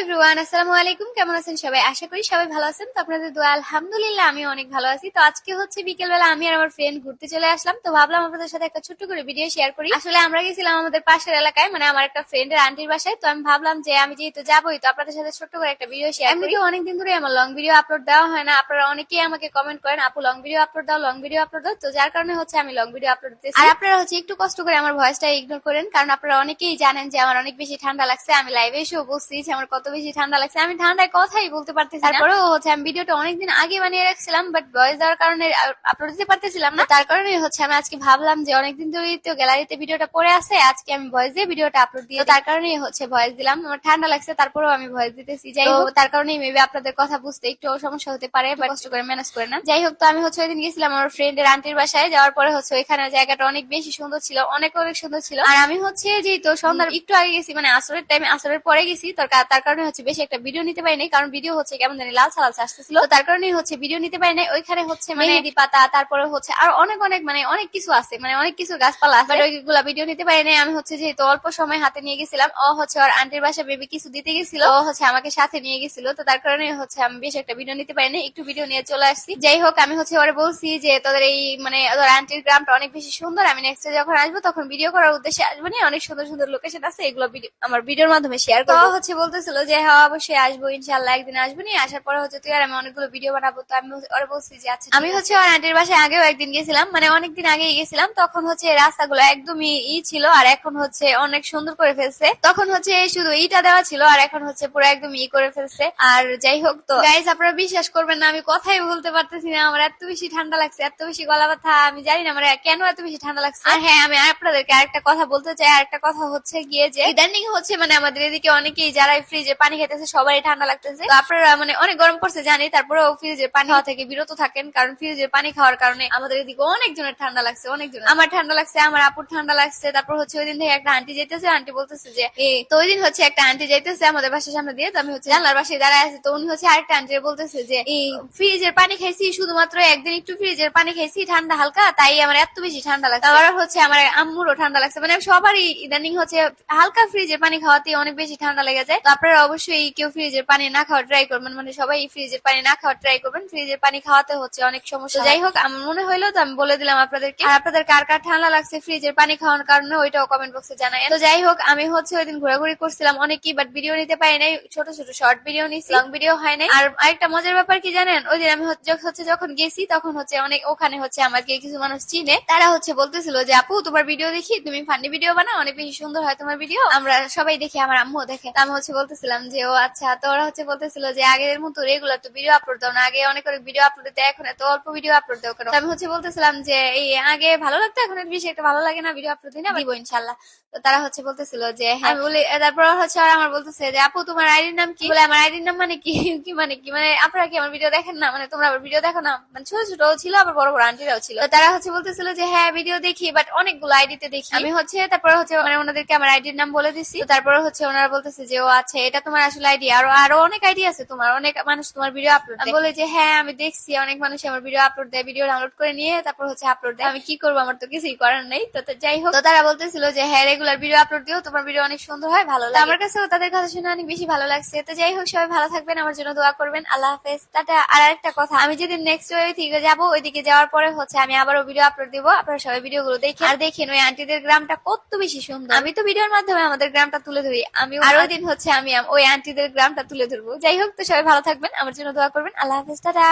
Everyone, আসসালামু আলাইকুম। কেমন আছেন সবাই? আশা করি সবাই ভালো আছেন। তো আপনাদের দোয়া আলহামদুলিল্লাহ আমি অনেক ভালো আছি। তো আজকে হচ্ছে বিকেলবেলা আমি আর আমার ফ্রেন্ড ঘুরতে চলে আসলাম। তো ভাবলাম আপনাদের সাথে একটা ছোট্ট করে ভিডিও শেয়ার করি। আসলে আমরা গেছিলাম আমাদের পাশের এলাকায়, মানে আমার একটা ফ্রেন্ডের আন্টির বাসায়। তো আমি ভাবলাম যে আমি যেহেতু যাবোই, তো আপনাদের সাথে ছোট্ট করে একটা ভিডিও শেয়ার করি। এমনিতে অনেকদিন ধরে আমার লং ভিডিও আপলোড দেওয়া হয় না। আপনারা অনেকেই আমাকে কমেন্ট করেন, আপু লং ভিডিও আপলোড দাও, লং ভিডিও আপলোড দাও। তো যার কারণে হচ্ছে আমি লং ভিডিও আপলোড দিতেছি। আর আপনারা হচ্ছে একটু কষ্ট করে আমার ভয়েসটা ইগনোর করেন, কারণ আপনারা অনেকেই জানেন যে আমার অনেক বেশি ঠান্ডা লাগছে। আমি লাইভে এসেও বলছি যে আমার কত বেশি ঠান্ডা লাগছে, আমি ঠান্ডায় কথাই বলতে পারতেছি না। তারপরেও হচ্ছে আমি ভিডিওটা অনেকদিন আগে বানিয়ে রাখছিলাম, বাট ভয়েস দেওয়ার কারণে আপলোড দিতে পারতেছিলাম না। তার কারণে হচ্ছে আমি আজকে ভাবলাম যে অনেকদিন ধরেই তো গ্যালারিতে ভিডিওটা পড়ে আছে, আজকে আমি ভয়েস দিয়ে ভিডিওটা আপলোড দিয়ে, তার কারণেই হচ্ছে ভয়েস দিলাম। আমার ঠান্ডা লাগছে তারপরেও আমি ভয়েস দিতেছি। যাই হোক, তার কারণেই মেবি আপনাদের কথা বুঝতে একটু সমস্যা হতে পারে, বাট কষ্ট করে ম্যানেজ করে না। যাই হোক, তো আমি হচ্ছে ওইদিন গেছিলাম আমার ফ্রেন্ডের আন্টির বাসায়। যাওয়ার পরে হচ্ছে ওইখানে জায়গাটা অনেক বেশি সুন্দর ছিল, অনেক অনেক সুন্দর ছিল। আর আমি হচ্ছে যেহেতু সন্ধ্যার একটু আগে গেছি, মানে আসরের টাইমে, আসরের পরে গেছি, তার কারণে হচ্ছে বেশি একটা ভিডিও নিতে পারি নাই, কারণ ভিডিও হচ্ছে কেমন জানি লালসা লালসা আসতেছিল। তো তার কারণেই হচ্ছে ভিডিও নিতে পারি নাই। ওইখানে হচ্ছে মানে মেহেদি পাতা, তারপরে হচ্ছে আর অনেক অনেক মানে অনেক কিছু আছে, মানে অনেক কিছু গাছপালা আছে, বাট ওইগুলা ভিডিও নিতে পারি নাই। আমি হচ্ছে যেহেতু অল্প সময় হাতে নিয়ে গেছিলাম, ও হচ্ছে ওর আন্টির বাসা বেবি কিছু দিতে গেছিল, ও হচ্ছে আমাকে সাথে নিয়ে গেছিল। তো তার কারণে হচ্ছে আমি বেশ একটা ভিডিও নিতে পারি নাই, একটু ভিডিও নিয়ে চলে আসছি। যাই হোক, আমি হচ্ছে ওরে বলছি যে তোদের এই মানে ওদের আন্টির গ্রামটা অনেক বেশি সুন্দর, আমি নেক্সট যখন আসবো তখন ভিডিও করার উদ্দেশ্যে আসবো, না অনেক সুন্দর সুন্দর লোকেশন আছে, এগুলো আমার ভিডিওর মাধ্যমে শেয়ার করবো। হচ্ছে বলতেছিল যে হ্যাঁ অবশ্যই আসবো, ইনশাল্লাহ একদিন আসবো। নি আসার পরে হচ্ছে তুই আর আমি অনেকগুলো ভিডিও বানাবো। তো আমি ওরে বলছি যে আচ্ছা। আমি হচ্ছে ওর আন্টির বাসায় আগেও একদিন গেছিলাম, মানে অনেকদিন আগেই গেছিলাম, তখন হচ্ছে রাস্তাগুলো একদমই ছিল, আর এখন হচ্ছে অনেক সুন্দর করে ফেলছে। তখন হচ্ছে শুধু ইটা দেওয়া ছিল, আর এখন হচ্ছে পুরো একদম করে ফেলছে। আর যাই হোক, তো গাইজ আপনারা বিশ্বাস করবেন না, আমি কথাই বলতে পারতেছি না, আমার এত বেশি ঠান্ডা লাগছে, এত বেশি গলা ব্যথা, আমি জানি না আমার কেন এত বেশি ঠান্ডা লাগছে। আর হ্যাঁ, আমি আপনাদেরকে আরেকটা কথা বলতে চাই। আরেকটা কথা হচ্ছে গিয়ে যে ইদানিং হচ্ছে মানে আমাদের এদিকে অনেকেই যারা ফ্রিজে পানি খেতেছে সবারই ঠান্ডা লাগতেছে। তো আপনারা মানে অনেক গরম পড়ছে জানি, তারপরেও ফ্রিজের পানি খাওয়া থেকে বিরত থাকেন, কারণ ফ্রিজের পানি খাওয়ার কারণে আমাদের এদিকে অনেকজনের ঠান্ডা লাগছে, অনেকজন। আমার ঠান্ডা লাগছে, আমার আপুর ঠান্ডা লাগছে। তারপর হচ্ছে ওই দিন থেকে একটা আন্টি যাইতেছে, আন্টি বলতেছে যে তো ওই দিন হচ্ছে একটা আন্টি যাইতেছে আমাদের বাসার সামনে দিয়ে, তো আমি হচ্ছে জানলার বাসায় দাঁড়ায় আছি। তো উনি হচ্ছে আরেকটা আন্টি বলতেছে যে এই ফ্রিজের পানি খাইছি, শুধুমাত্র একদিন একটু ফ্রিজের পানি খাইছি ঠান্ডা হালকা, তাই আমার এত বেশি ঠান্ডা লাগছে। আবার হচ্ছে আমার আম্মুরও ঠান্ডা লাগছে, মানে সবারই ইদানিং হচ্ছে হালকা ফ্রিজের পানি খাওয়াতে অনেক বেশি ঠান্ডা লেগে যায়। তো আপনারা অবশ্যই কেউ ফ্রিজের পানি না খাওয়া ট্রাই করবেন, মানে সবাই ফ্রিজের পানি না খাওয়া ট্রাই করবেন। ফ্রিজের পানি খাওয়াতে হচ্ছে অনেক সমস্যা। যাই হোক, আমার মনে হইলো তো আমি বলে দিলাম আপনাদেরকে। আর আপনাদের কার কার ঠান্ডা লাগছে ফ্রিজের পানি খাওয়ানোর কারণে, ওইটাও কমেন্ট বক্সে জানাই। তো যাই হোক, আমি হচ্ছে ওই দিন ঘোরাঘুরি করছিলাম অনেকই, বাট ভিডিও নিতে পারি নাই, ছোট ছোট শর্ট ভিডিও নিছি, লং ভিডিও হয় নাই। আর আরেকটা মজার ব্যাপার কি জানেন, ওই দিন আমি হচ্ছে যখন গেছি তখন হচ্ছে অনেক ওখানে হচ্ছে আমাকে কিছু মানুষ চিনে, তারা হচ্ছে বলতেছিল যে আপু তোমার ভিডিও দেখি, তুমি ফানি ভিডিও বানাও, অনেক বেশি সুন্দর হয় তোমার ভিডিও, আমরা সবাই দেখি, আমার আম্মু দেখে। আমি হচ্ছে বলতেছিলাম যে ও আচ্ছা। তো ওরা হচ্ছে বলতেছিল যে আগের মতো রেগুলার তো ভিডিও আপলোড দাও না, আগে অনেক অনেক ভিডিও আপলোড দিতে, এখন এত অল্প ভিডিও আপলোড দাও কেন? আমি হচ্ছে বলতেছিলাম যে এই আগে ভালো লাগতো, এখন বেশি একটা ভালো লাগে না, ভিডিও আপলোড দিই না, দিব ইনশাল্লাহ। তো তারা হচ্ছে বলতেছিল যে হ্যাঁ। আমি বলি, তারপর হচ্ছে আর আমার বলতেছে যে আপু তোমার আইডির নাম কি? বলে আমার আইডির নাম মানে কি? কি মানে কি, মানে আপনারা কি আমার ভিডিও দেখেন না, মানে তোমরা আবার ভিডিও দেখো না? মানে ছোট ছোট ছিল, আবার বড় বড় আন্টিরাও ছিল। তারা হচ্ছে বলতেছিল যে হ্যাঁ ভিডিও দেখি, বাট অনেকগুলো আইডিতে দেখি। আমি হচ্ছে তারপরে হচ্ছে মানে ওনাদেরকে আমার আইডির নাম বলে দিচ্ছি। তারপরে হচ্ছে ওনারা বলতেছে যে ও আচ্ছা এটা তোমার আসলে আইডি, আরো আরো অনেক আইডি আছে তোমার, অনেক মানুষ তোমার ভিডিও আপলোড দেয়। বলে যে হ্যাঁ আমি দেখছি অনেক মানুষ আমার ভিডিও আপলোড দেয়, ভিডিও ডাউনলোড করে নিয়ে তারপর হচ্ছে আপলোড দেয়। আমি কি করবো, আমার তো কিছুই করার নেই। তো যাই হোক, তো তারা বলতেছিল যে হ্যাঁ রেগুলার ভিডিও আপলোড দিও, তোমার ভিডিও অনেক সুন্দর হয়, ভালো লাগে। আমার কাছেও তাদের কথা শুনে অনেক বেশি ভালো লাগছে। তো যাই হোক, সবাই ভালো থাকবেন, আমার জন্য দোয়া করবেন। আল্লাহ হাফেজ, টাটা। আর একটা কথা, আমি যেদিন নেক্সট ওই দিকে যাবো, ওইদিকে যাওয়ার পরে হচ্ছে আমি আবারও ভিডিও আপলোড দিব, আপনারা সবাই ভিডিও গুলো দেখেন। আর দেখেন ওই আন্টিদের গ্রামটা কত বেশি সুন্দর। আমি তো ভিডিওর মাধ্যমে আমাদের গ্রামটা তুলে ধরি, আমি আর ওই দিন হচ্ছে আমি ওই আন্টিদের গ্রামটা তুলে ধরবো। যাই হোক, তো সবাই ভালো থাকবেন, আমার জন্য দোয়া করবেন। আল্লাহ হাফেজ, টাটা।